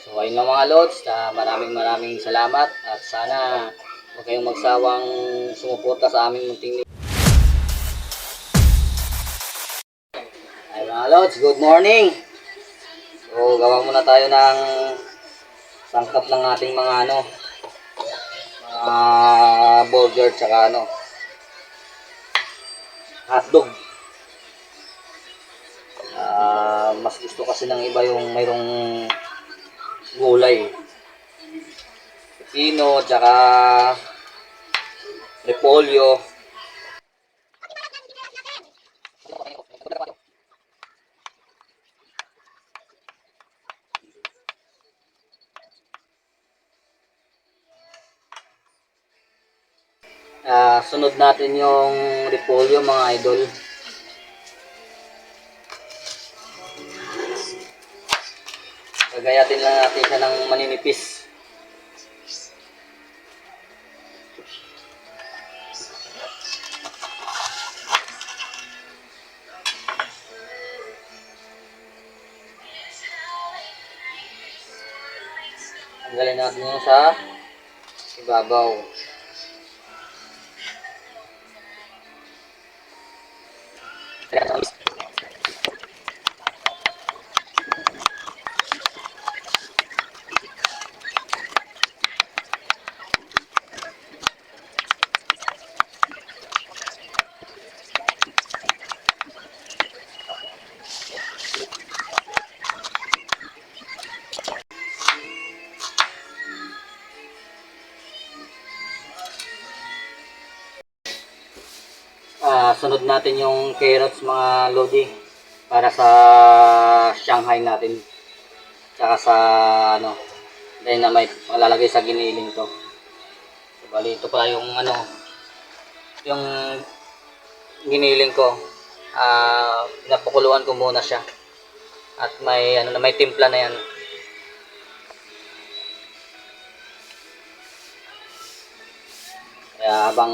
So ayun lang mga lods, maraming salamat at sana huwag kayong magsawang sumuporta sa aming munting. Ay mga lods, good morning! So gawa muna tayo ng sangkap ng ating mga burger tsaka hotdog. Mas gusto kasi ng iba yung mayroong gulay. Pepino, tsaka repolyo. Sunod natin yung repolyo mga idol. Gagayatin lang natin siya ng maninipis. Tanggalin natin yung sa ibabaw. Sunod natin yung carrots mga lodi para sa Shanghai natin. Tsaka sa dynamite, malalagay sa giniling to. So, bali ito pa yung yung giniling ko. Napakuluan ko muna siya. At may timpla na yan. Kaya habang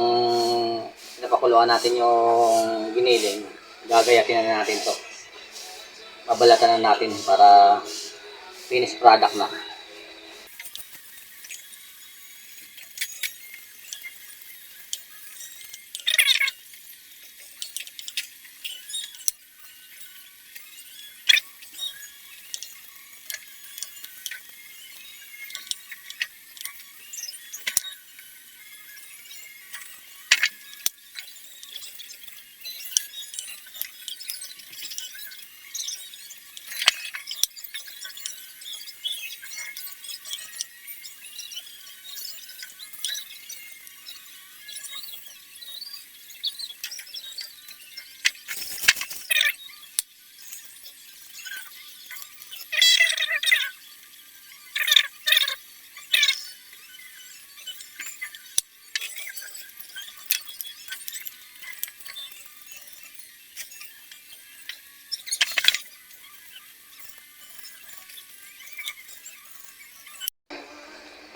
napakuluan natin yung giniling, gagayatin na natin to. Babalatan na natin para finished product na.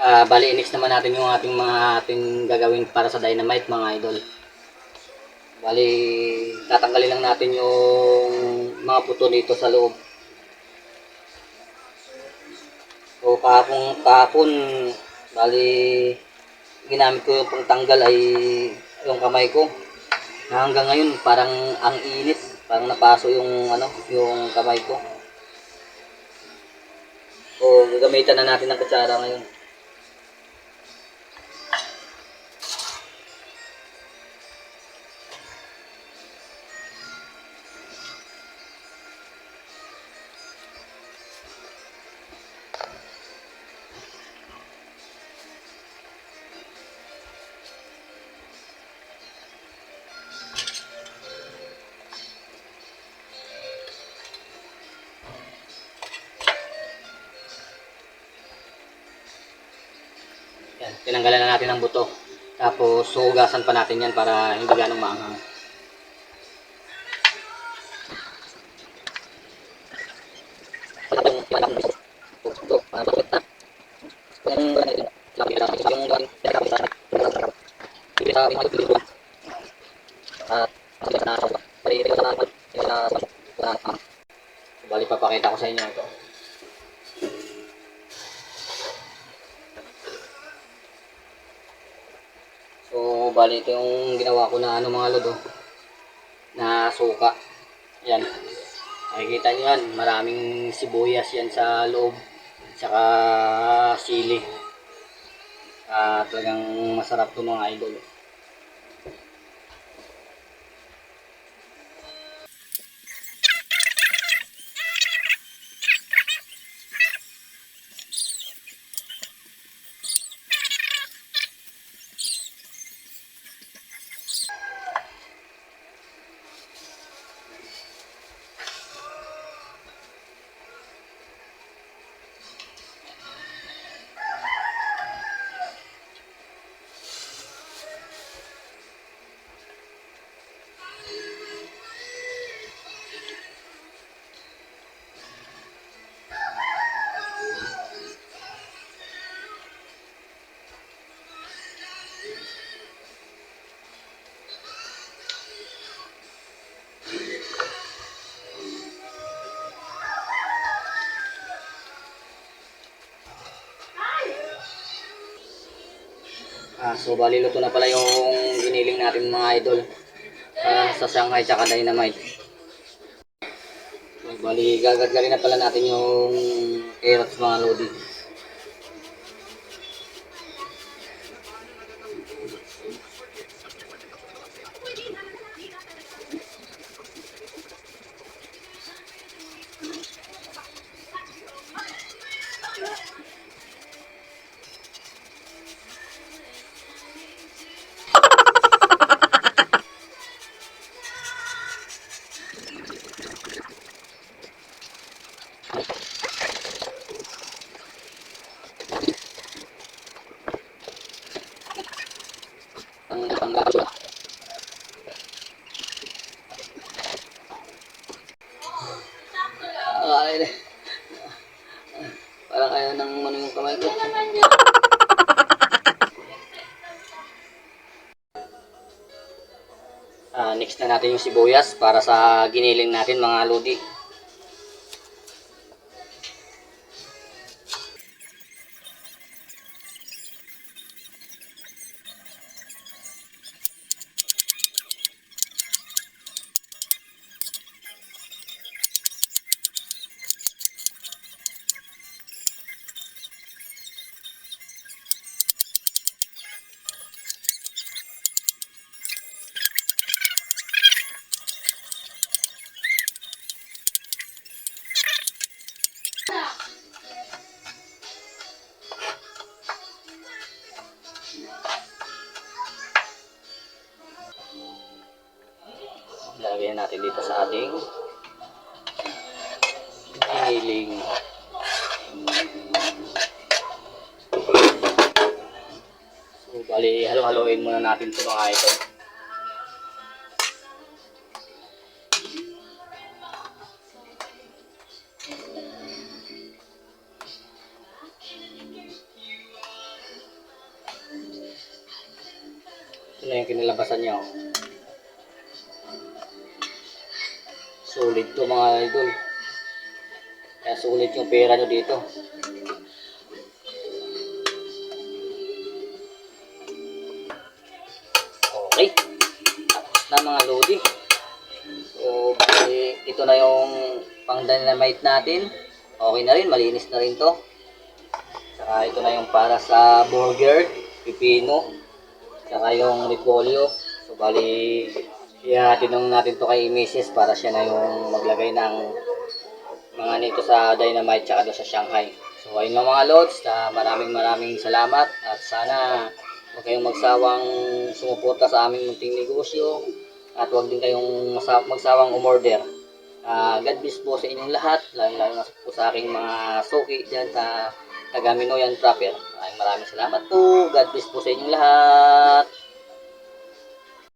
Bali, i-mix naman natin yung ating gagawin para sa dynamite mga idol. Bali, tatanggalin lang natin yung mga buto dito sa loob. So, kahapon, bali, ginamit ko yung pangtanggal ay yung kamay ko. Hanggang ngayon, parang ang init. Parang napaso yung kamay ko. So, gagamitan na natin ng kutsara ngayon. Yan, tinanggalan na natin ang buto. Tapos, suhugasan pa natin yan para hindi ganong maanghang. Bali, papakita ko sa inyo ito. bali ito yung ginawa ko na ano mga lodo, na suka. Yan. Makikita nyo yan, maraming sibuyas yan sa loob. Tsaka sili. Talagang masarap to mga idol. So bali luto na pala yung giniling natin mga idol. Sa Shanghai tsaka Dynamite. So, bali gagadgarin na pala natin yung carrots mga lodi. Ang panggaso. Ay, parang kaya ng ano yung kamay ko. Next na natin yung sibuyas para sa giniling natin mga lodi. Lagyan natin dito sa ating giniling. So, bali, halo-haloin muna natin ito mga ito. Ito na yung kinalabasan niya. Solid to mga idol. Kaya sulit yung pera nyo dito. Okay. Tapos na mga lodi. So, ito na yung pang dynamite natin. Okay na rin. Malinis na rin to. Saka ito na yung para sa burger. Pipino. Saka yung repolyo. So, bali, tinong natin to kay Mrs. para siya na yung maglagay ng mga nito sa Dynamite tsaka doon sa Shanghai. So ayun lang mga lods, maraming salamat at sana huwag kayong magsawang sumuporta sa aming munting negosyo at huwag din kayong magsawang umorder. God bless po sa inyong lahat, lalo na po sa aking mga suki dyan sa taga Minoyan proper. Maraming salamat po, God bless po sa inyong lahat.